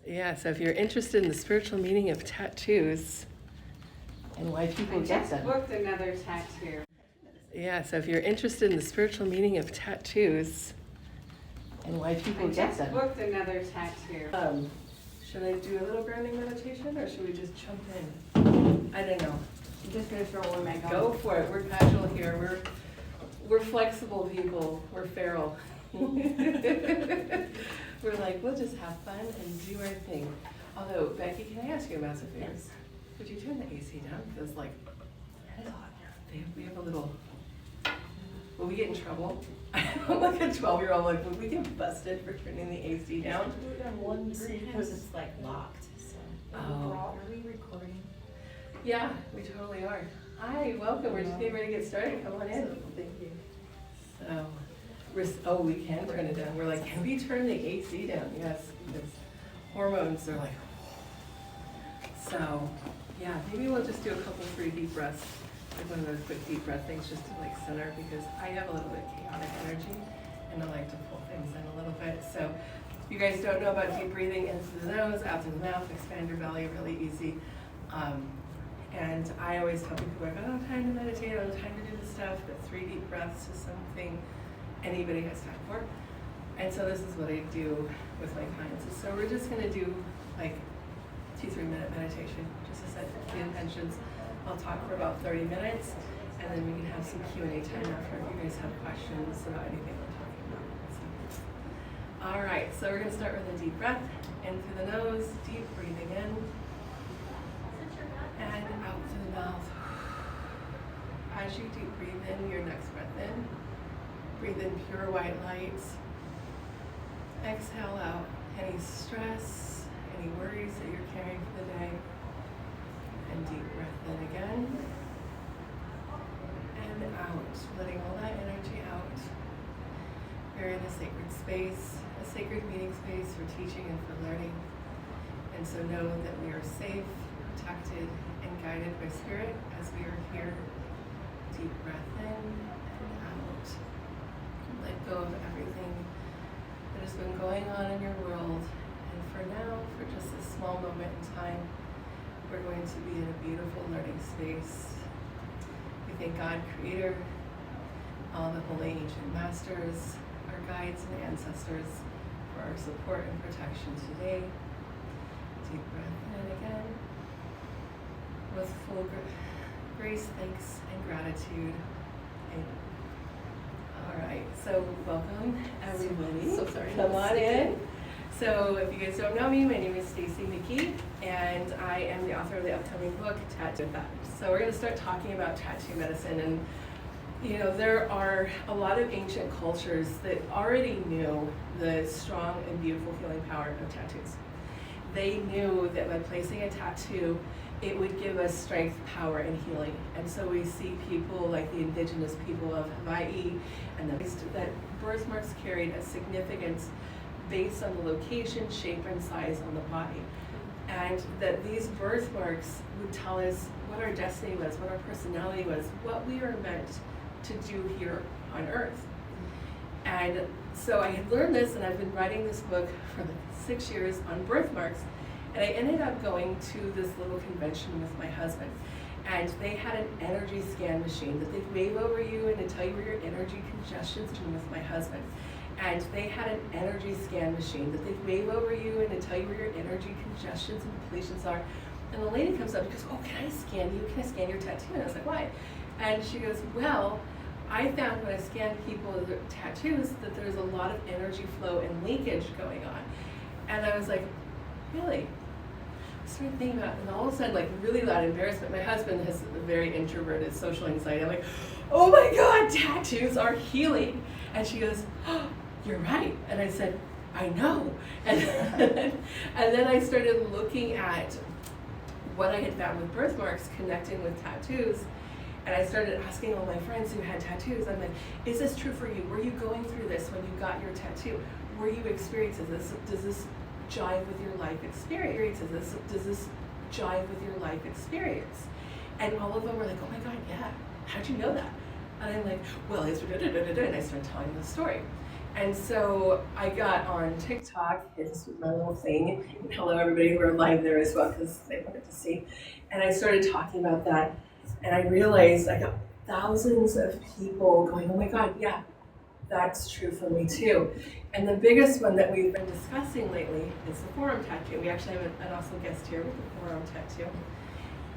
Yeah, so if you're interested in the spiritual meaning of tattoos and why people get them. I just booked another tattoo. Yeah, so if you're interested in the spiritual meaning of tattoos and why people get them. I just booked another tattoo. Should I do a little grounding meditation or should we just jump in? I don't know. I'm just gonna throw one back on. Go for it. We're casual here. We're flexible people. We're feral. We're like, we'll just have fun and do our thing. Although, Becky, can I ask you a massive favor? Yes. Could you turn the AC down? Because like, That is hot now. we have a little, will we get in trouble? I'm like a 12-year-old, like, would we get busted for turning the AC down? We're down 1 degree because it's like locked, so. Oh. Are we recording? Yeah, we totally are. Hi, welcome. We're just getting ready to get started. Come on in. Thank you. So, we can turn it down. We're like, can we turn the AC down? Yes, because hormones are like, so, yeah, maybe we'll just do a couple 3 deep breaths, like one of those quick deep breath things just to like center, because I have a little bit chaotic energy and I like to pull things in a little bit. So, if you guys don't know about deep breathing in through the nose, out through the mouth, expand your belly, really easy. And I always tell people, I don't have time to meditate, I don't have time to do this stuff, but 3 deep breaths is something anybody has time for. And so this is what I do with my clients. So we're just gonna do like 2-3 minute meditation, just to set the intentions. I'll talk for about 30 minutes, and then we can have some Q&A time after if you guys have questions about anything we're talking about. So. All right, so we're gonna start with a deep breath, in through the nose, deep breathing in, and out through the mouth. As you deep breathe in, your next breath in, breathe in pure white light. Exhale out any stress, any worries that you're carrying for the day. And deep breath in again. And out, letting all that energy out. We're in a sacred space, a sacred meeting space for teaching and for learning. And so know that we are safe, protected, and guided by Spirit as we are here. Deep breath in and out. Let go of everything that has been going on in your world. And for now, for just a small moment in time, we're going to be in a beautiful learning space. We thank God, Creator, all the holy ancient masters, our guides and ancestors for our support and protection today. Deep breath in again. With full grace, thanks, and gratitude. All right, so welcome everybody. So sorry. Come on in. So if you guys don't know me, my name is Stacy McKee, and I am the author of the upcoming book, Tattoo Effect. So we're going to start talking about tattoo medicine, and you know, there are a lot of ancient cultures that already knew the strong and beautiful healing power of tattoos. They knew that by placing a tattoo, it would give us strength, power, and healing. And so we see people like the indigenous people of Hawaii, and that birthmarks carried a significance based on the location, shape, and size on the body. And that these birthmarks would tell us what our destiny was, what our personality was, what we are meant to do here on Earth. And so I had learned this, and I've been writing this book for 6 years on birthmarks. And I ended up going to this little convention with my husband. And they had an energy scan machine that they'd wave over you and to tell you where your energy congestion's doing with my husband. And they had an energy scan machine that they'd wave over you and to tell you where your energy congestions and depletions are. And the lady comes up and goes, oh, can I scan you? Can I scan your tattoo? And I was like, why? And she goes, well, I found when I scanned people with their tattoos that there's a lot of energy flow and leakage going on. And I was like, really? I started thinking about it, and all of a sudden, like really loud embarrassment. My husband has a very introverted social anxiety. I'm like, oh my God, tattoos are healing. And she goes, oh, you're right. And I said, I know. And then I started looking at what I had found with birthmarks connecting with tattoos. And I started asking all my friends who had tattoos, I'm like, is this true for you? Were you going through this when you got your tattoo? Were you experiencing this? Does this jive with your life experience? Does this jive with your life experience? And all of them were like, oh my God, yeah. How'd you know that? And I'm like, well, it's da-da-da-da-da, and I started telling the story. And so I got on TikTok, it's my little thing. And hello, everybody, we're live there as well because they wanted to see. And I started talking about that, and I realized I got thousands of people going, oh my God, yeah, that's true for me too. And the biggest one that we've been discussing lately is the forearm tattoo. We actually have an awesome guest here with the forearm tattoo.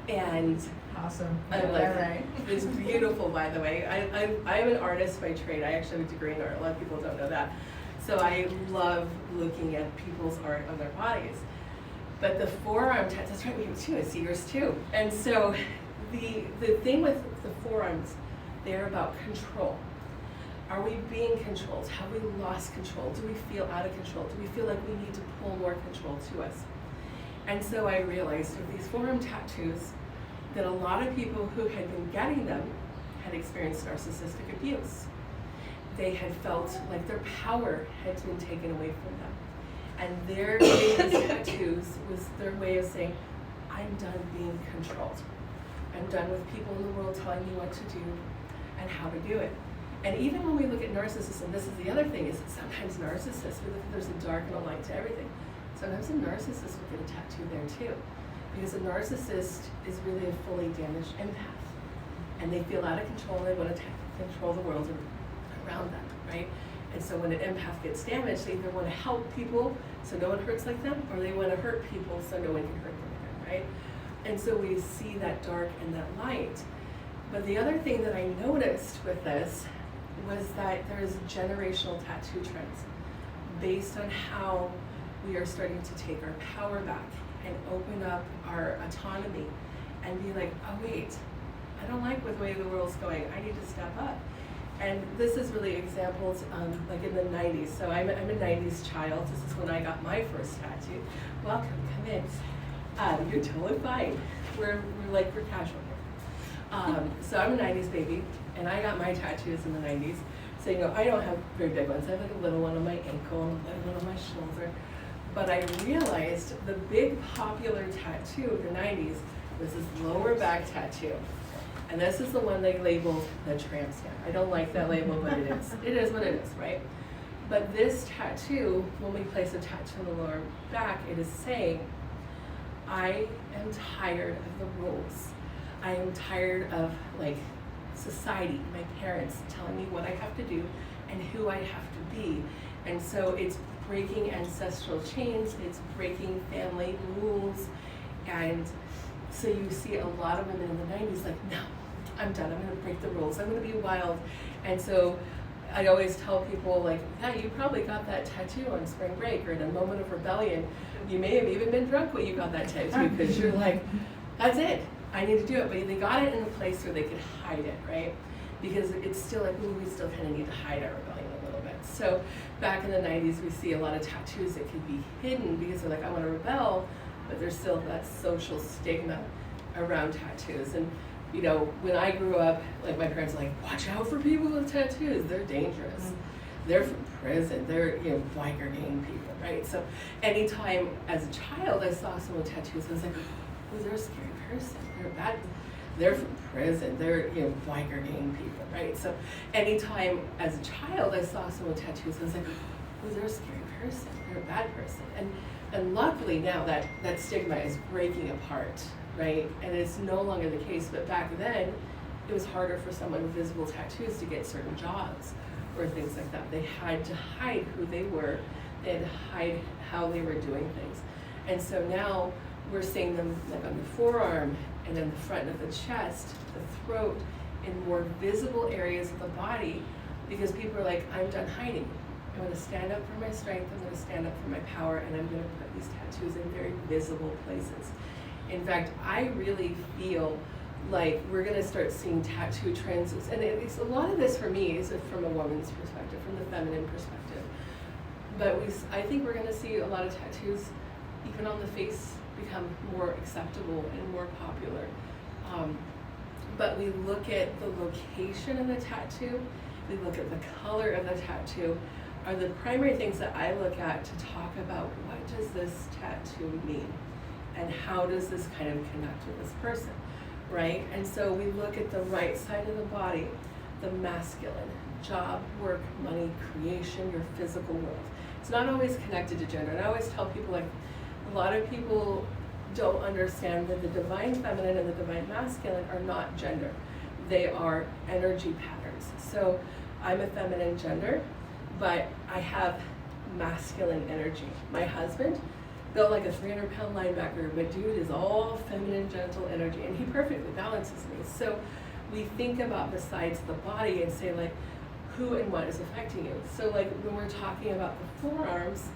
And Awesome. I Yeah, like it. right. It's beautiful, by the way. I am an artist by trade. I actually have a degree in art. A lot of people don't know that. So I love looking at people's art on their bodies. But the forearm tattoo, that's right, we have two. I see yours too. And so the thing with the forearms, they're about control. Are we being controlled? Have we lost control? Do we feel out of control? Do we feel like we need to pull more control to us? And so I realized with these forearm tattoos that a lot of people who had been getting them had experienced narcissistic abuse. They had felt like their power had been taken away from them. And their getting these tattoos was their way of saying, I'm done being controlled. I'm done with people in the world telling me what to do and how to do it. And even when we look at narcissism, this is the other thing, is that sometimes narcissists, we look at there's a dark and a light to everything. Sometimes a narcissist will get a tattoo there too. Because a narcissist is really a fully damaged empath. And they feel out of control, and they want to control the world around them, right? And so when an empath gets damaged, they either want to help people so no one hurts like them, or they want to hurt people so no one can hurt them again, right? And so we see that dark and that light. But the other thing that I noticed with this was that there's generational tattoo trends based on how we are starting to take our power back and open up our autonomy and be like, oh wait, I don't like the way the world's going, I need to step up. And this is really examples like in the 90s. So I'm a 90s child. This is when I got my first tattoo. Welcome, come in. You're totally fine. We're casual here. So I'm a 90s baby, and I got my tattoos in the 90s. So I don't have very big ones. I have like a little one on my ankle and a little one on my shoulder. But I realized the big popular tattoo of the 90s was this lower back tattoo. And this is the one they labeled the tramp stamp. I don't like that label, but it is. It is what it is, right? But this tattoo, when we place a tattoo on the lower back, it is saying, I am tired of the rules. I am tired of society, my parents telling me what I have to do and who I have to be. And so it's breaking ancestral chains, it's breaking family rules. And so you see a lot of women in the 90s like, no, I'm done, I'm gonna break the rules, I'm gonna be wild. And so I always tell people yeah, you probably got that tattoo on spring break or in a moment of rebellion. You may have even been drunk when you got that tattoo because you're like, that's it, I need to do it. But they got it in a place where they could hide it, right? Because it's still we still kind of need to hide our rebellion a little bit. So back in the 90s, we see a lot of tattoos that could be hidden because they're like, I want to rebel, but there's still that social stigma around tattoos. And when I grew up, my parents were like, watch out for people with tattoos, they're dangerous. Mm-hmm. They're from prison, they're biker gang people, right? So anytime as a child I saw someone with tattoos, I was like, oh, they're a scary person, they're bad. They're from prison, they're biker gang people, right? So anytime as a child I saw someone with tattoos, I was like, oh, they're a scary person, they're a bad person. And luckily now that stigma is breaking apart, right? And it's no longer the case, but back then it was harder for someone with visible tattoos to get certain jobs or things like that. They had to hide who they were, they had to hide how they were doing things. And so now we're seeing them on the forearm and in the front of the chest, the throat, in more visible areas of the body, because people are like, I'm done hiding. I'm going to stand up for my strength, I'm going to stand up for my power, and I'm going to put these tattoos in very visible places. In fact, I really feel like we're going to start seeing tattoo trends, and it's a lot of this for me is from a woman's perspective, from the feminine perspective. But I think we're going to see a lot of tattoos, even on the face, become more acceptable and more popular. But we look at the location of the tattoo, we look at the color of the tattoo, are the primary things that I look at to talk about what does this tattoo mean and how does this kind of connect with this person, right? And so we look at the right side of the body, the masculine, job, work, money, creation, your physical world. It's not always connected to gender. And I always tell people, like, a lot of people don't understand that the divine feminine and the divine masculine are not gender. They are energy patterns. So I'm a feminine gender, but I have masculine energy. My husband, built like a 300-pound linebacker, but dude is all feminine, gentle energy, and he perfectly balances me. So we think about the sides of the body and say, like, who and what is affecting you. So like when we're talking about the forearms,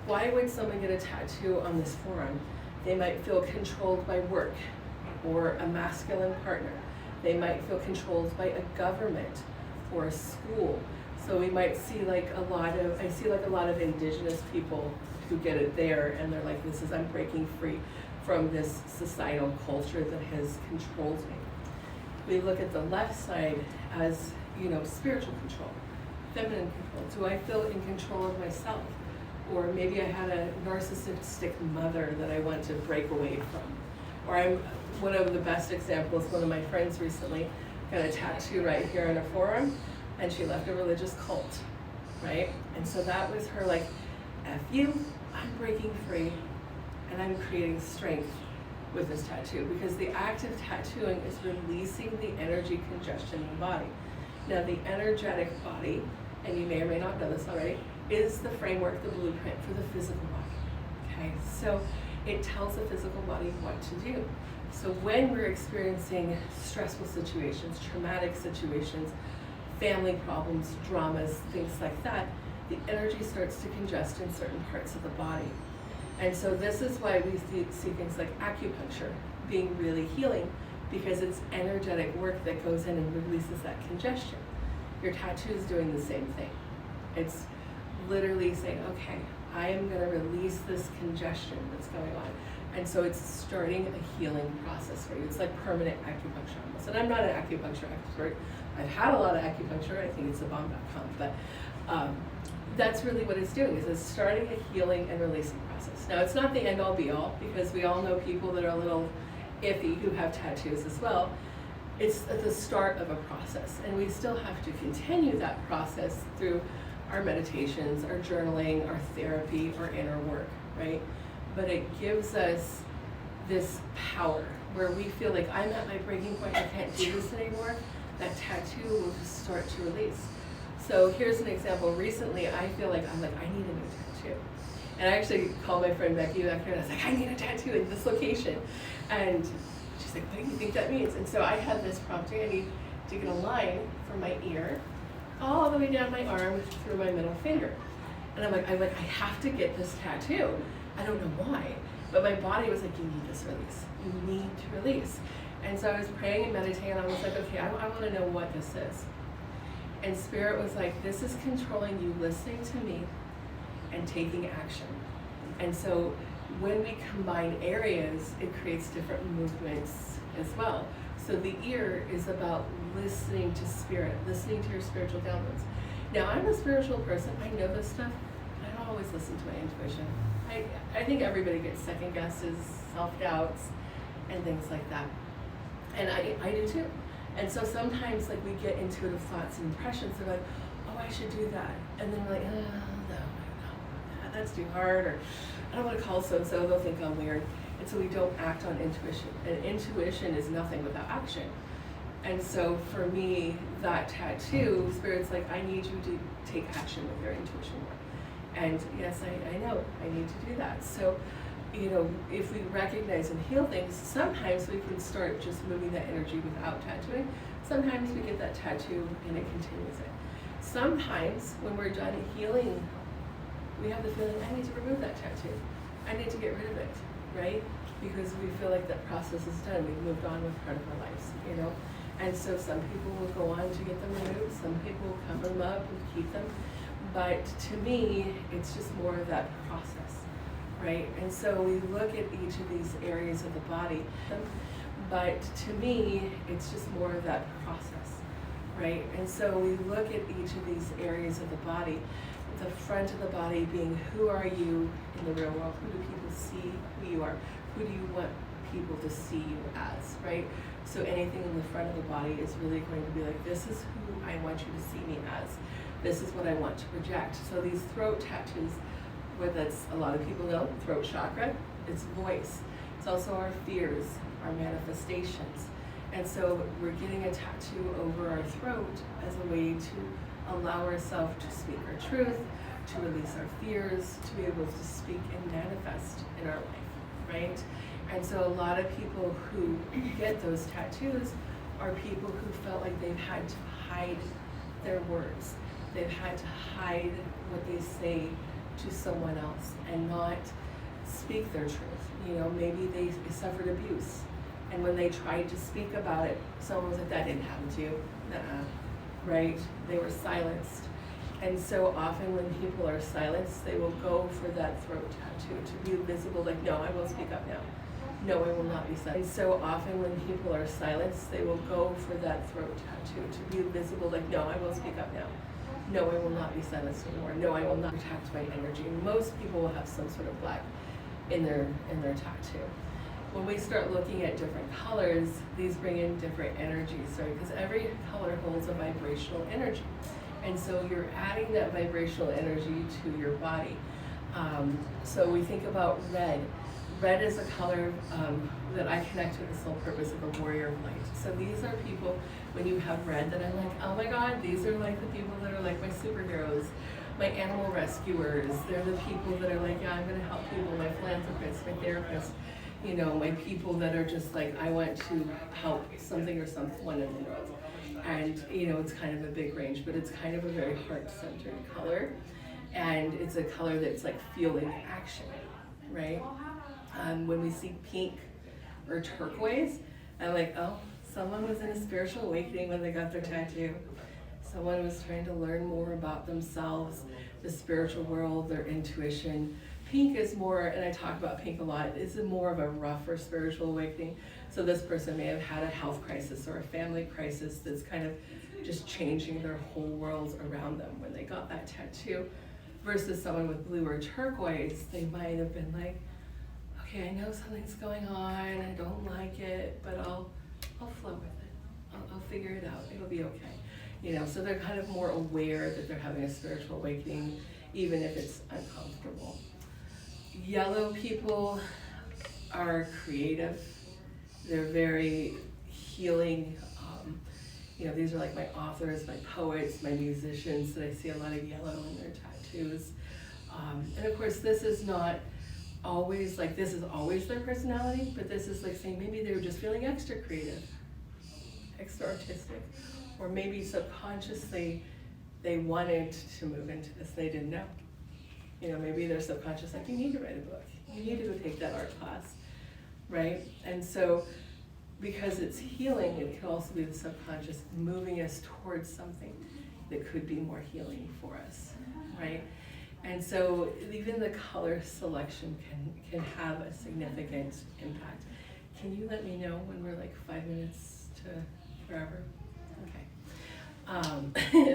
why would someone get a tattoo on this forearm? They might feel controlled by work or a masculine partner. They might feel controlled by a government or a school. So we might see like I see like a lot of indigenous people who get it there, and they're like, I'm breaking free from this societal culture that has controlled me. We look at the left side as, spiritual control, feminine control. Do I feel in control of myself? Or maybe I had a narcissistic mother that I want to break away from. Or one of the best examples, one of my friends recently got a tattoo right here on her forearm, and she left a religious cult, right? And so that was her like, F you, I'm breaking free, and I'm creating strength with this tattoo, because the act of tattooing is releasing the energy congestion in the body. Now the energetic body, and you may or may not know this already, is the framework, the blueprint for the physical body, okay? So it tells the physical body what to do. So when we're experiencing stressful situations, traumatic situations, family problems, dramas, things like that, the energy starts to congest in certain parts of the body. And so this is why we see things like acupuncture being really healing, because it's energetic work that goes in and releases that congestion. Your tattoo is doing the same thing. It's literally saying, okay, I am going to release this congestion that's going on. And so it's starting a healing process for you. It's like permanent acupuncture almost. And I'm not an acupuncture expert. I've had a lot of acupuncture. I think it's thebomb.com. But that's really what it's doing, is it's starting a healing and releasing process. Now, it's not the end-all be-all, because we all know people that are a little iffy who have tattoos as well. It's at the start of a process, and we still have to continue that process through our meditations, our journaling, our therapy, our inner work, right? But it gives us this power where we feel like, I'm at my breaking point, I can't do this anymore. That tattoo will just start to release. So here's an example. Recently, I feel like, I need a new tattoo. And I actually called my friend Becky back here, and I was like, I need a tattoo in this location. And she's like, what do you think that means? And so I had this prompting, I need to get a line from my ear all the way down my arm through my middle finger. And I'm like, I have to get this tattoo. I don't know why, but my body was like, you need this release. You need to release. And so I was praying and meditating, and I was like, okay, I want to know what this is. And Spirit was like, this is controlling you, listening to me, and taking action. And so when we combine areas, it creates different movements as well. So the ear is about listening to Spirit, listening to your spiritual downloads. Now, I'm a spiritual person. I know this stuff, but I don't always listen to my intuition. I think everybody gets second guesses, self-doubts, and things like that. And I do too. And so sometimes like we get intuitive thoughts and impressions. They're like, oh, I should do that. And then we're like, oh, no, that's too hard. Or I don't want to call so-and-so, they'll think I'm weird. And so we don't act on intuition. And intuition is nothing without action. And so for me, that tattoo, Spirit's like, I need you to take action with your intuition more. And yes, I know, I need to do that. So, if we recognize and heal things, sometimes we can start just moving that energy without tattooing. Sometimes we get that tattoo and it continues it. Sometimes when we're done healing, we have the feeling, I need to remove that tattoo. I need to get rid of it, right? Because we feel like that process is done. We've moved on with part of our lives, And so some people will go on to get them removed. Some people will cover them up and keep them. But to me, it's just more of that process, right? And so we look at each of these areas of the body, but to me, it's just more of that process, right? And so we look at each of these areas of the body, the front of the body being, who are you in the real world? Who do people see who you are? Who do you want people to see you as, right? So anything in the front of the body is really going to be like, this is who I want you to see me as. This is what I want to project. So these throat tattoos, where that's a lot of people know, throat chakra, it's voice. It's also our fears, our manifestations. And so we're getting a tattoo over our throat as a way to allow ourselves to speak our truth, to release our fears, to be able to speak and manifest in our life, right? And so a lot of people who get those tattoos are people who felt like they've had to hide their words. They've had to hide what they say to someone else and not speak their truth. You know, maybe they suffered abuse, and when they tried to speak about it, someone was like, that didn't happen to you. Nuh-uh. Right? They were silenced. And so often when people are silenced, they will go for that throat tattoo to be visible, like, no, I will speak up now. No, I will not be silenced. And so often when people are silenced, they will go for that throat tattoo to be visible, like, no, I will speak up now. No, I will not be silenced anymore. No, I will not protect my energy. Most people will have some sort of black in their tattoo. When we start looking at different colors, these bring in different energies, right? Because every color holds a vibrational energy. And so you're adding that vibrational energy to your body. So we think about red. Red is a color that I connect with the sole purpose of a warrior of light. So these are people, when you have red, that I'm like, oh my God, these are like the people that are like my superheroes, my animal rescuers. They're the people that are like, yeah, I'm gonna help people, my philanthropists, my therapists, you know, my people that are just like, I want to help something or someone in the world. And, you know, it's kind of a big range, but it's kind of a very heart-centered color. And it's a color that's like feeling action, right? When we see pink or turquoise, I'm like, oh, someone was in a spiritual awakening when they got their tattoo. Someone was trying to learn more about themselves, the spiritual world, their intuition. Pink is more, and I talk about pink a lot, it's more of a rougher spiritual awakening. So this person may have had a health crisis or a family crisis that's kind of just changing their whole world around them when they got that tattoo. Versus someone with blue or turquoise, they might have been like, okay, I know something's going on, I don't like it, but I'll flow with it. I'll figure it out, it'll be okay. You know, so they're kind of more aware that they're having a spiritual awakening, even if it's uncomfortable. Yellow people are creative. They're very healing. You know, these are like my authors, my poets, my musicians that I see a lot of yellow in their tattoos. And of course, this is not always like, this is always their personality, but this is like saying maybe they were just feeling extra creative, extra artistic, or maybe subconsciously they wanted to move into this, they didn't know. You know, maybe they're subconscious, like, you need to write a book, you need to go take that art class, right? And so, because it's healing, it can also be the subconscious moving us towards something that could be more healing for us, right? And so even the color selection can have a significant impact. Can you let me know when we're like 5 minutes to forever? Okay.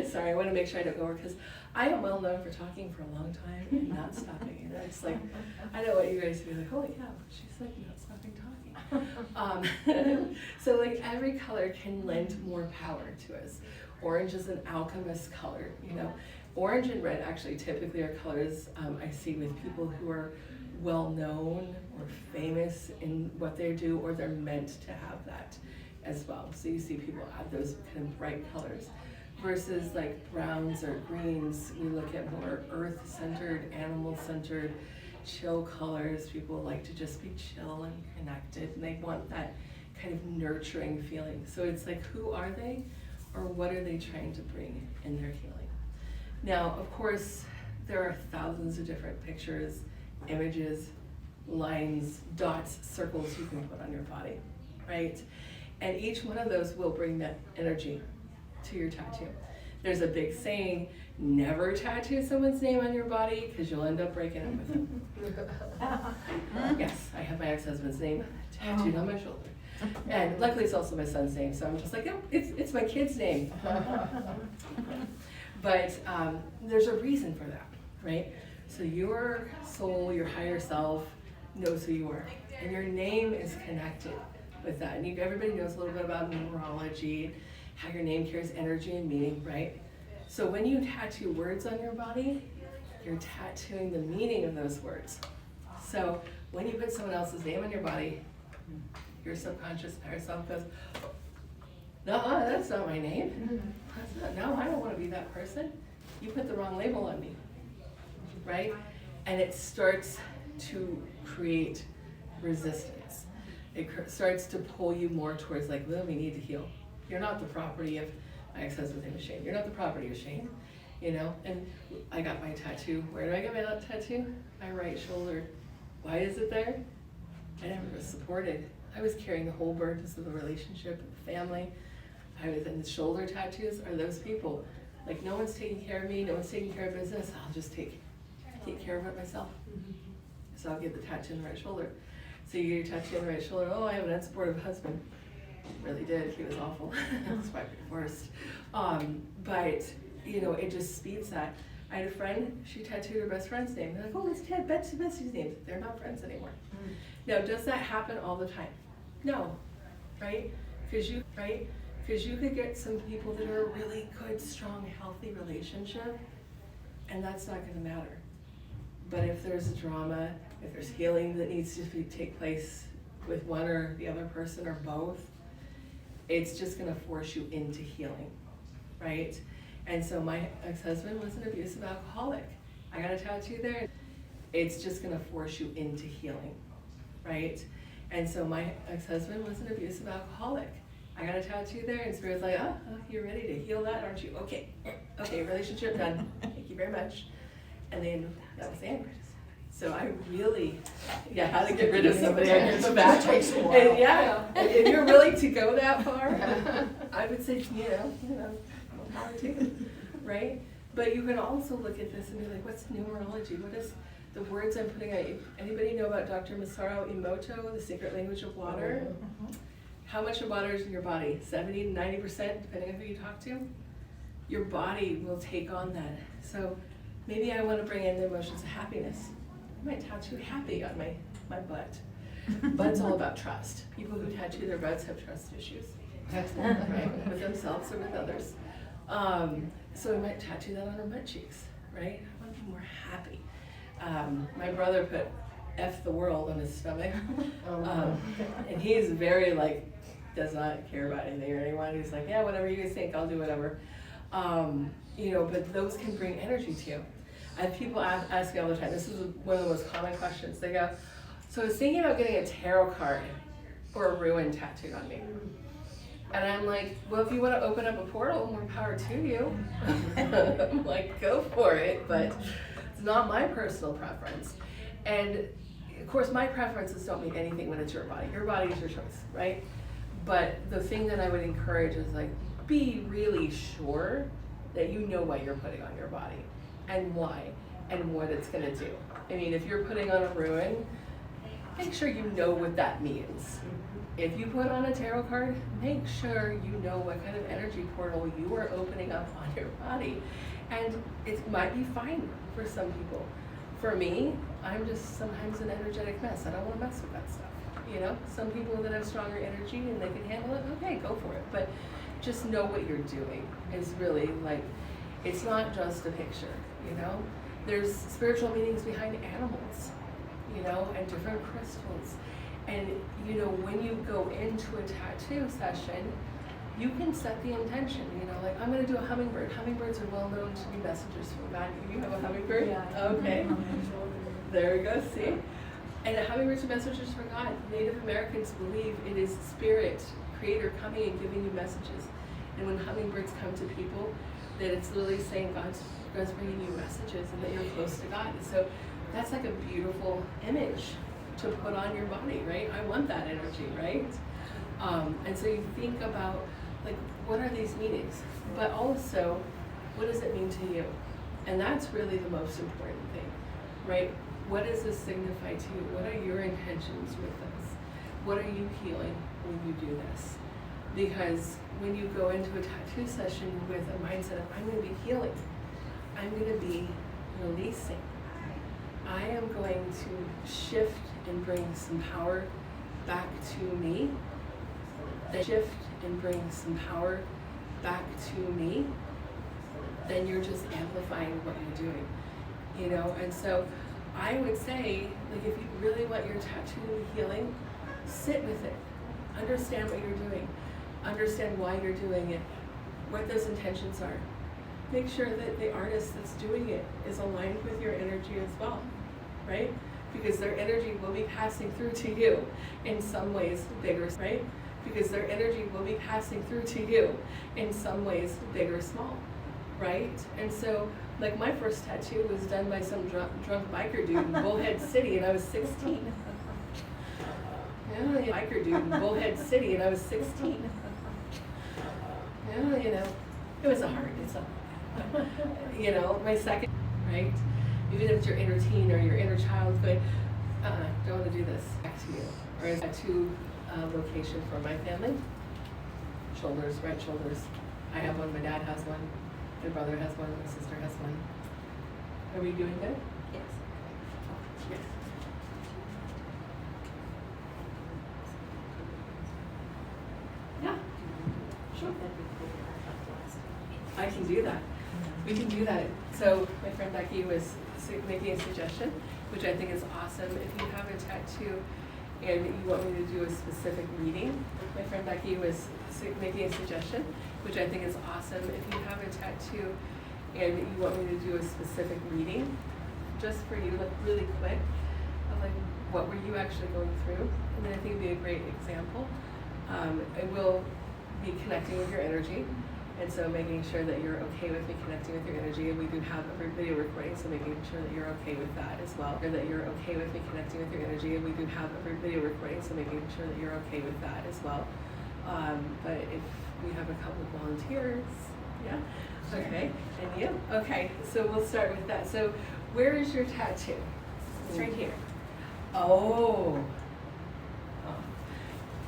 Sorry, I want to make sure I don't go over, because I am well known for talking for a long time and not stopping. And it's like, I know what you guys be like, holy cow, she's like not stopping talking. So like every color can lend more power to us. Orange is an alchemist color, you know. Orange and red actually typically are colors I see with people who are well known or famous in what they do, or they're meant to have that as well. So you see people add those kind of bright colors. Versus like browns or greens, we look at more earth-centered, animal-centered, chill colors. People like to just be chill and connected, and they want that kind of nurturing feeling. So it's like, who are they, or what are they trying to bring in their healing? Now, of course, there are thousands of different pictures, images, lines, dots, circles you can put on your body, right? And each one of those will bring that energy to your tattoo. There's a big saying, never tattoo someone's name on your body because you'll end up breaking up with them. Yes, I have my ex-husband's name tattooed on my shoulder. And luckily it's also my son's name, so I'm just like, oh, it's my kid's name. But there's a reason for that, right? So your soul, your higher self, knows who you are. And your name is connected with that. And everybody knows a little bit about numerology, how your name carries energy and meaning, right? So when you tattoo words on your body, you're tattooing the meaning of those words. So when you put someone else's name on your body, your subconscious higher self goes, no, that's not my name. No, I don't want to be that person. You put the wrong label on me, right? And it starts to create resistance. It starts to pull you more towards like, well, we need to heal. You're not the property of, my ex-husband's name is Shane. You're not the property of Shane, you know? And I got my tattoo. Where did I get my tattoo? My right shoulder. Why is it there? I never was supported. I was carrying the whole burdens of the relationship, the family. I was in the shoulder tattoos are those people. Like, no one's taking care of me, no one's taking care of business, I'll just take care of it myself. So I'll get the tattoo in the right shoulder. So you get your tattoo in the right shoulder, oh, I have an unsupportive husband. Really did, he was awful. That's probably the worst. But, you know, it just speeds that. I had a friend, she tattooed her best friend's name. They're like, oh, it's Ted, Betsy's name. They're not friends anymore. Now, does that happen all the time? No, right? Because you could get some people that are a really good, strong, healthy relationship, and that's not gonna matter. But if there's a drama, if there's healing that needs to take place with one or the other person or both, it's just gonna force you into healing, right? And so my ex-husband was an abusive alcoholic. I got a tattoo there. It's just gonna force you into healing, right? And so my ex-husband was an abusive alcoholic. I got a tattoo there, and Spirit's like, oh, you're ready to heal that, aren't you? Okay, relationship done. Thank you very much. And then that was the end. So I really, how to get rid of somebody I get the back. Takes a while. And if you're willing to go that far, I would say, power to you, right? But you can also look at this and be like, what's numerology? What is the words I'm putting out? Anybody know about Dr. Masaru Emoto, the secret language of water? How much of water is in your body? 70 to 90%, depending on who you talk to? Your body will take on that. So maybe I want to bring in the emotions of happiness. I might tattoo happy on my butt. Butt's all about trust. People who tattoo their butts have trust issues, right? With themselves or with others. So we might tattoo that on our butt cheeks, right? I want to be more happy. My brother put F the world on his stomach. And he's very does not care about anything or anyone. He's like, yeah, whatever you guys think, I'll do whatever. But those can bring energy to you. I have people ask me all the time, this is one of the most common questions. They go, so I was thinking about getting a tarot card or a ruin tattooed on me. And I'm like, well, if you want to open up a portal, more power to you. I'm like, go for it, but it's not my personal preference. And of course, my preferences don't mean anything when it's your body. Your body is your choice, right? But the thing that I would encourage is be really sure that you know what you're putting on your body and why and what it's gonna do. I mean, if you're putting on a ruin, make sure you know what that means. If you put on a tarot card, make sure you know what kind of energy portal you are opening up on your body. And it might be fine for some people. For me, I'm just sometimes an energetic mess. I don't want to mess with that stuff. Some people that have stronger energy and they can handle it, okay, go for it. But just know what you're doing is really it's not just a picture, There's spiritual meanings behind animals, and different crystals. And, when you go into a tattoo session, you can set the intention, I'm going to do a hummingbird. Hummingbirds are well known to be messengers from God. You have a hummingbird? Yeah. Okay. There we go, see? And the hummingbirds are messengers from God. Native Americans believe it is spirit, creator, coming and giving you messages. And when hummingbirds come to people, that it's literally saying God's bringing you messages and that you're close to God. So that's a beautiful image to put on your body, right? I want that energy, right? And so you think about what are these meanings? But also, what does it mean to you? And that's really the most important thing, right? What does this signify to you? What are your intentions with this? What are you healing when you do this? Because when you go into a tattoo session with a mindset of, I'm going to be healing, I'm going to be releasing, I am going to shift and bring some power back to me, then shift and bring some power back to me, then you're just amplifying what you're doing, you know? And so I would say, like, if you really want your tattoo healing, sit with it, understand what you're doing, understand why you're doing it, what those intentions are. Make sure that the artist that's doing it is aligned with your energy as well, right? Because their energy will be passing through to you in some ways big or, right? Because their energy will be passing through to you in some ways big or small, right? And so, like, my first tattoo was done by some drunk biker dude in Bullhead City, and I was 16. Yeah, biker dude in Bullhead City, and I was 16. Yeah, you know, it was a hard, you know, my second, right? Even if it's your inner teen or your inner child, but don't want to do this back to you. Or a tattoo location for my family. Shoulders, right shoulders. I have one, my dad has one, my brother has one, my sister has one. Are we doing good? Yes. Yes. Yeah, sure. I can do that. We can do that. So my friend Becky was making a suggestion, which I think is awesome. If you have a tattoo and you want me to do a specific reading, my friend Becky was making a suggestion, which I think is awesome. If you have a tattoo and you want me to do a specific reading, just for you, like really quick, of like what were you actually going through, and then I think it'd be a great example. I will be connecting with your energy. And so making sure that you're okay with me connecting with your energy, and we do have a video recording, so making sure that you're okay with that as well. Or that you're okay with me connecting with your energy, and we do have a video recording, so making sure that you're okay with that as well. But if we have a couple of volunteers, yeah? Okay, and you? Okay, so we'll start with that. So where is your tattoo? It's right here. Oh,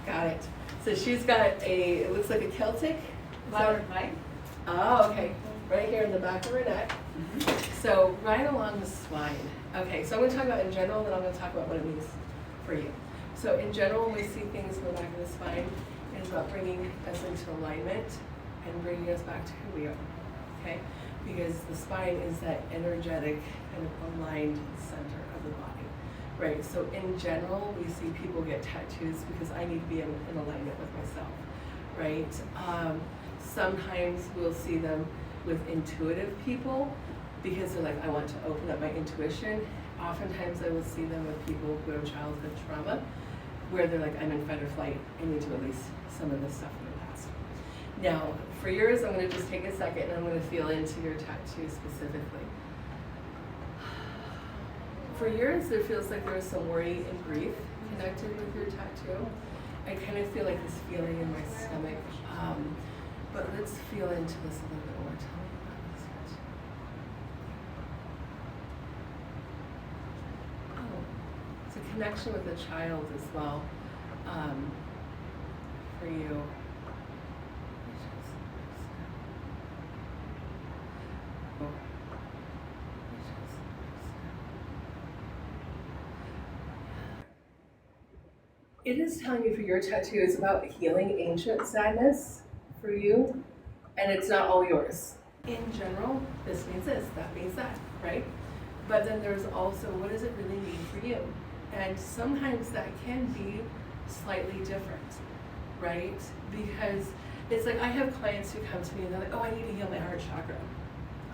got it. So she's got it looks like a Celtic. Flower pipe. Oh, okay. Right here in the back of her neck. So right along the spine. Okay, so I'm going to talk about in general, then I'm going to talk about what it means for you. So in general, when we see things in the back of the spine, it's about bringing us into alignment and bringing us back to who we are. Okay? Because the spine is that energetic kind of aligned center of the body. Right? So in general, we see people get tattoos because I need to be in alignment with myself. Right? Sometimes we'll see them with intuitive people because they're like, I want to open up my intuition. Oftentimes I will see them with people who have childhood trauma where they're like, I'm in fight or flight. I need to release some of this stuff from the past. Now, for yours, I'm going to just take a second and I'm going to feel into your tattoo specifically. For yours, there feels like there is some worry and grief connected with your tattoo. I kind of feel like this feeling in my stomach. But let's feel into this a little bit more. Tell me about this tattoo. Oh, it's a connection with a child as well, for you. It is telling you for your tattoo is about healing ancient sadness for you, and it's not all yours. In general, this means this, that means that, right? But then there's also, what does it really mean for you? And sometimes that can be slightly different, right? Because it's like I have clients who come to me and they're like, oh, I need to heal my heart chakra.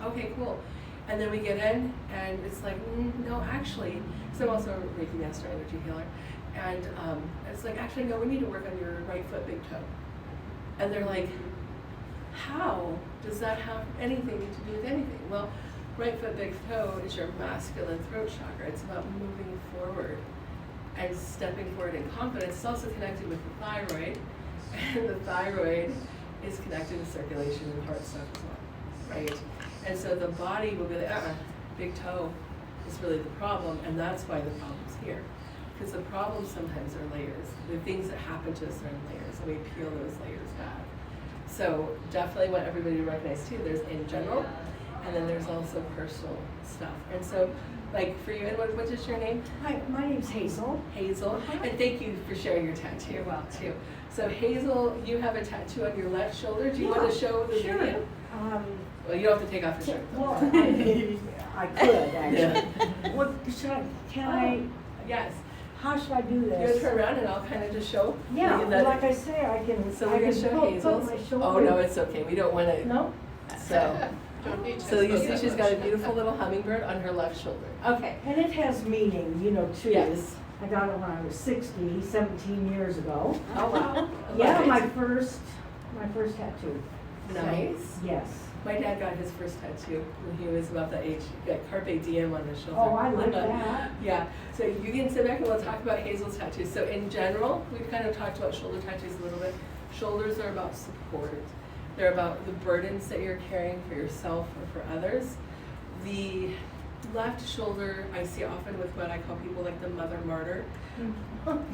Okay, cool. And then we get in and it's like, no, actually, so I'm also a Reiki Master Energy Healer. And it's like, actually, no, we need to work on your right foot, big toe. And they're like, how does that have anything to do with anything? Well, right foot, big toe is your masculine throat chakra. It's about moving forward and stepping forward in confidence. It's also connected with the thyroid. And the thyroid is connected to circulation and heart stuff as well, right? And so the body will be like, big toe is really the problem, and that's why the problem's here. Because the problems sometimes are layers. The things that happen to us are in layers, and we peel those layers back. So definitely want everybody to recognize too, there's in general, and then there's also personal stuff. And so like for you. And what's just your name? Hi, my name's Hazel. Hazel. And thank you for sharing your tattoo. You're welcome. Too. So Hazel, you have a tattoo on your left shoulder. Do you want to show the Sure. video? Well, you don't have to take off your shirt. Well, I could actually. What should I? Can I? Yes. How should I do You want to this? turn around and I'll kind of just show? Yeah, that- like I say, I can. So I we're going can to show put Hazel's. my shoulder. Oh, no, it's okay. We don't want to. No. So, so you see she's got a beautiful little hummingbird on her left shoulder. Okay. And it has meaning, you know, too. Yes. I got it when I was 60, 17 years ago. Oh, wow. Yeah, Nice. my first tattoo. Nice. Yes. My dad got his first tattoo when he was about that age. He got Carpe Diem on his shoulder. Oh, I like that. Yeah, so you can sit back and we'll talk about Hazel's tattoos. So in general, we've kind of talked about shoulder tattoos a little bit. Shoulders are about support. They're about the burdens that you're carrying for yourself or for others. The left shoulder I see often with what I call people like the mother martyr.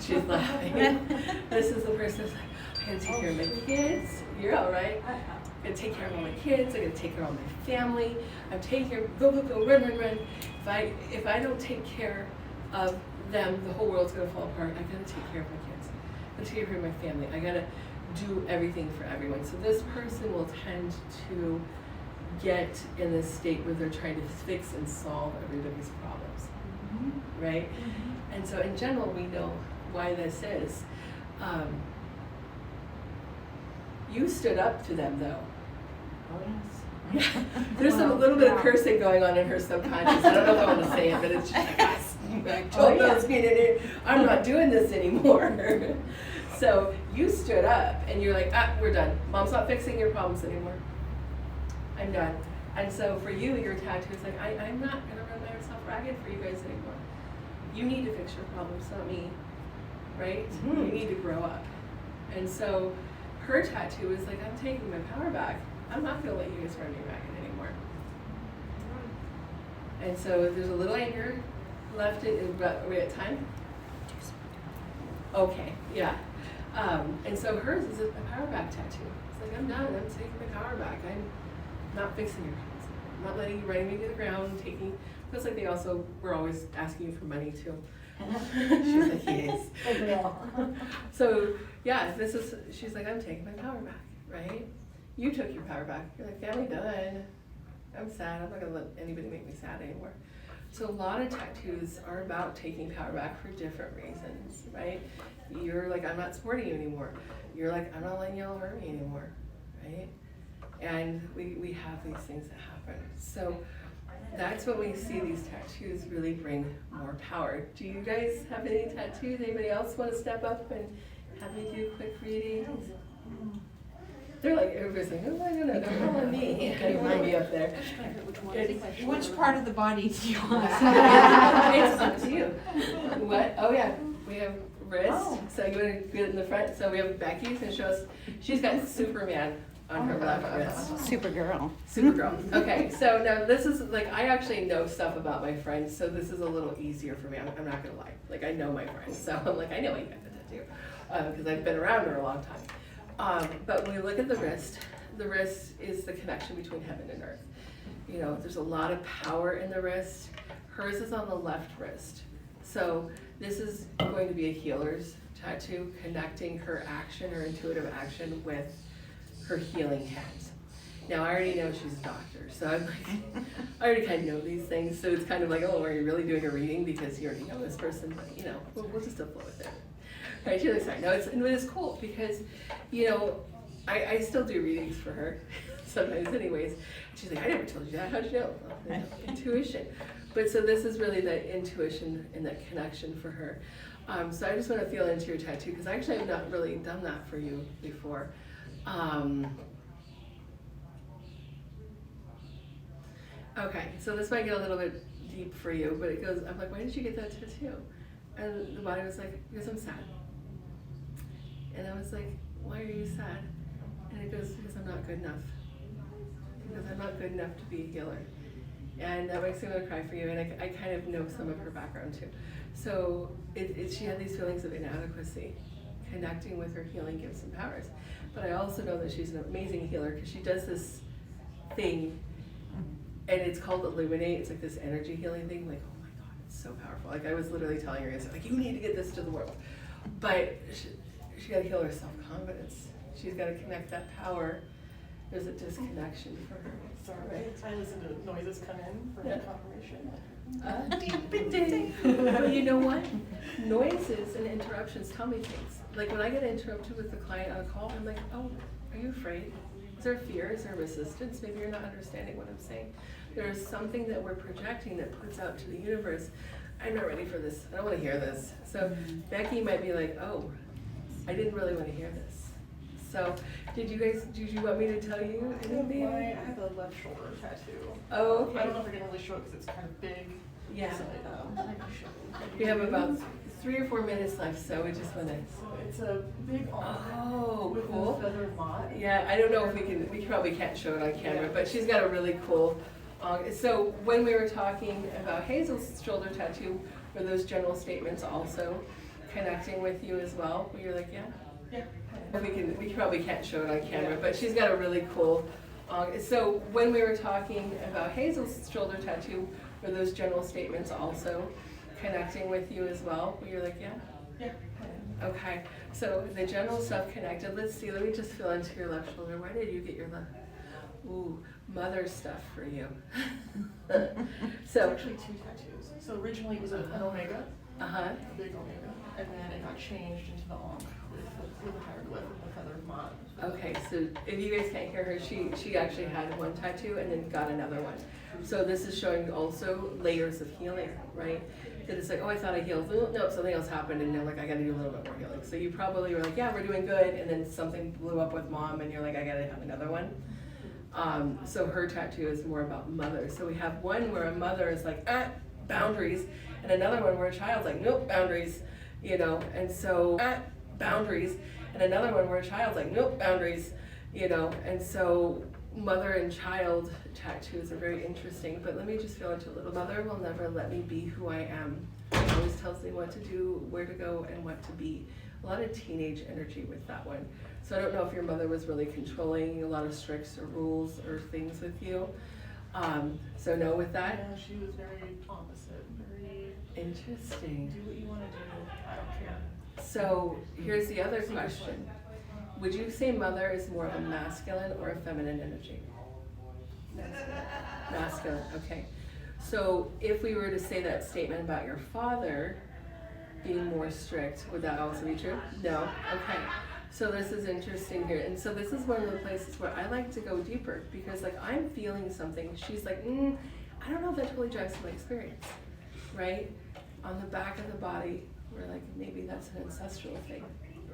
She's laughing. This is the person who's like, I gotta take care of my kids. You're all right. I'm gonna take care of all my kids, I gotta take care of all my family, I'm taking care of, go, run. If I don't take care of them, the whole world's gonna fall apart. I gotta take care of my kids. I gotta take care of my family. I gotta do everything for everyone. So this person will tend to get in this state where they're trying to fix and solve everybody's problems, right? And so in general, we know why this is. You stood up to them though. Oh, Yeah, yes. there's a little bit of cursing going on in her subconscious. I don't know if I want to say it, but it's just like, I told those people, I'm not doing this anymore. So you stood up and you're like, we're done. Mom's not fixing your problems anymore. I'm done. And so for you, your tattoo is like, I'm not going to run myself ragged for you guys anymore. You need to fix your problems, not me, right? You need to grow up. And so her tattoo is like, I'm taking my power back. I'm not going to let you guys run me ragged anymore. And so there's a little anger left. Are we at time? Okay, yeah. And so hers is a power back tattoo. It's like, I'm done. I'm taking my power back. I'm not fixing your problems. I'm not letting you run me to the ground. Feels like they also were always asking you for money too. She's like, yes. So yeah, she's like, I'm taking my power back, right? You took your power back. You're like, family done. I'm sad. I'm not gonna let anybody make me sad anymore. So a lot of tattoos are about taking power back for different reasons, right? You're like, I'm not supporting you anymore. You're like, I'm not letting y'all hurt me anymore, right? And we have these things that happen. So that's when we see these tattoos really bring more power. Do you guys have any tattoos? Anybody else want to step up and have me do quick readings? They're like, everybody's like, oh, I don't know, don't call on me. Kind of remind me up there. Which part of the body do you want? It's up to you. What? Oh yeah, we have wrist. Oh. So you want to get it in the front? So we have Becky's and show us. She's got Superman on her left wrist. Supergirl. Supergirl. Okay, so now this is like, I actually know stuff about my friends, so this is a little easier for me. I'm not gonna lie. Like, I know my friends, so I'm like, I know you got the tattoo, because I've been around her a long time. But when we look at the wrist is the connection between heaven and earth. You know, there's a lot of power in the wrist. Hers is on the left wrist. So this is going to be a healer's tattoo, connecting her action, her intuitive action with her healing hands. Now I already know she's a doctor, so I'm like, I already kind of know these things, so it's kind of like, oh, are you really doing a reading because you already know this person? But you know, we'll just still flow with it. Right, she's like, sorry, no, it's cool because, you know, I still do readings for her sometimes anyways. She's like, I never told you that, how'd you know? Well, intuition. But so this is really that intuition and that connection for her. So I just want to feel into your tattoo because actually I've not really done that for you before. Okay, so this might get a little bit deep for you, but it goes, I'm like, why did you get that tattoo? And the body was like, because I'm sad. And I was like, why are you sad? And it goes, because I'm not good enough. Because I'm not good enough to be a healer. And that makes me want to cry for you, and I kind of know some of her background too. So she had these feelings of inadequacy. Connecting with her healing gifts and powers. But I also know that she's an amazing healer because she does this thing, and it's called Illuminate. It's like this energy healing thing, like, oh my It's so powerful. Like I was literally telling her yesterday, like you need to get this to the world, but she got to heal her self-confidence. She's got to connect that power. There's a disconnection for her. Sorry, I listen to noises come in for Yeah. confirmation. Ding, ding, ding. But you know what? Noises and interruptions tell me things. Like when I get interrupted with the client on a call, I'm like, oh, are you afraid? Is there fear? Is there resistance? Maybe you're not understanding what I'm saying. There's something that we're projecting that puts out to the universe. I'm not ready for this. I don't want to hear this. So Becky might be like, oh, I didn't really want to hear this. So did you want me to tell you anything? I have a left shoulder tattoo. Oh, okay. I don't know if I can really show it because it's kind of big. Yeah. So, I can show it. We have about 3 or 4 minutes left, so we just want to. So it's a big arm Oh, with cool. a feather mott. Yeah, I don't know if we probably can't show it on camera, but she's got a really cool. So when we were talking about Hazel's shoulder tattoo, were those general statements also connecting with you as well? Where you're like, yeah. Yeah. We probably can't show it on camera, but she's got a really cool. So when we were talking about Hazel's shoulder tattoo, were those general statements also connecting with you as well? Where you're like, yeah. Yeah. Okay, so the general stuff connected. Let's see, let me just feel into your left shoulder. Why did you get your left? Ooh, mother stuff for you. It's So, actually 2 tattoos. So originally it was an omega, uh-huh, a big omega, and then it got changed into the ankh with a hieroglyph and the feather mott. okay, so if you guys can't hear her, she actually had one tattoo and then got another one. So this is showing also layers of healing, right? That it's like, oh, I thought I healed. No, something else happened and you're like, I gotta do a little bit more healing. So you probably were like, yeah, we're doing good, and then something blew up with mom and you're like, I gotta have another one. So her tattoo is more about mother. So we have one where a mother is like, boundaries, and another one where a child's like, nope, boundaries, you know, and so, boundaries, and another one where a child's like, nope, boundaries, you know, and so mother and child tattoos are very interesting, but let me just feel into a little. Mother will never let me be who I am. She always tells me what to do, where to go, and what to be. A lot of teenage energy with that one. So I don't know if your mother was really controlling, a lot of stricts or rules or things with you. So no with that? Yeah, she was very opposite, very Interesting. do what you want to do, I don't care. So here's the other question. Would you say mother is more of a masculine or a feminine energy? Masculine, okay. So if we were to say that statement about your father being more strict, would that also be true? No? Okay. So this is interesting here. And so this is one of the places where I like to go deeper, because like I'm feeling something. She's like, I don't know if that totally drives my experience, right? On the back of the body, we're like, maybe that's an ancestral thing,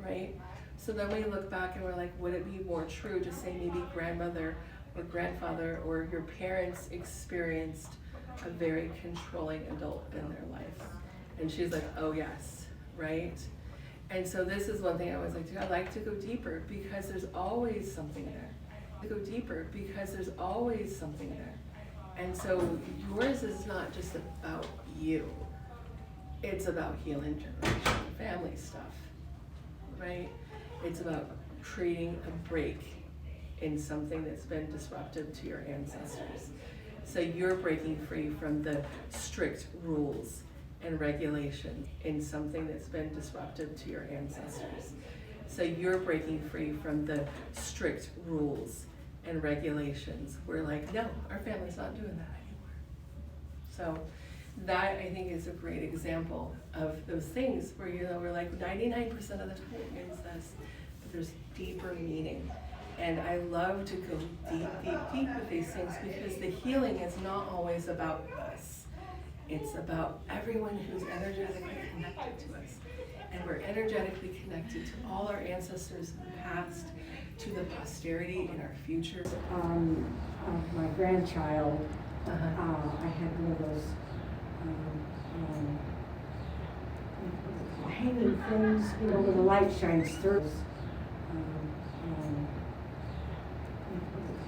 right? So then we look back and we're like, would it be more true to say maybe grandmother or grandfather or your parents experienced a very controlling adult in their life? And she's like, oh yes, right? And so this is one thing I always like to do. I like to go deeper because there's always something there. I go deeper because there's always something there. And so yours is not just about you. It's about healing generational family stuff, right? It's about creating a break in something that's been disruptive to your ancestors. So you're breaking free from the strict rules and regulations in something that's been disruptive to your ancestors. So you're breaking free from the strict rules and regulations. We're like, no, our family's not doing that anymore. So that I think is a great example of those things where, you know, we're like 99% of the time is this, but there's deeper meaning. And I love to go deep, deep, deep with these things because the healing is not always about us. It's about everyone who's energetically connected to us. And we're energetically connected to all our ancestors in the past, to the posterity in our future. Of my grandchild, I had one of those hanging things, you know, where the light shines through.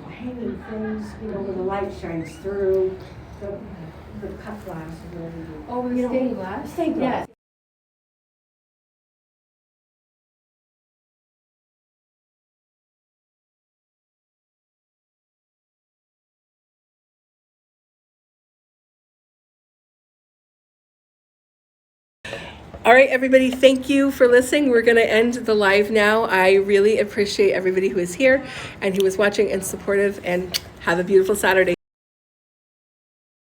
Hanging things, you know, where the light shines through. The cut glass or whatever you do. Oh, You know, stained glass? Stained glass. Yes. All right, everybody, thank you for listening. We're going to end the live now. I really appreciate everybody who is here and who is watching and supportive, and have a beautiful Saturday.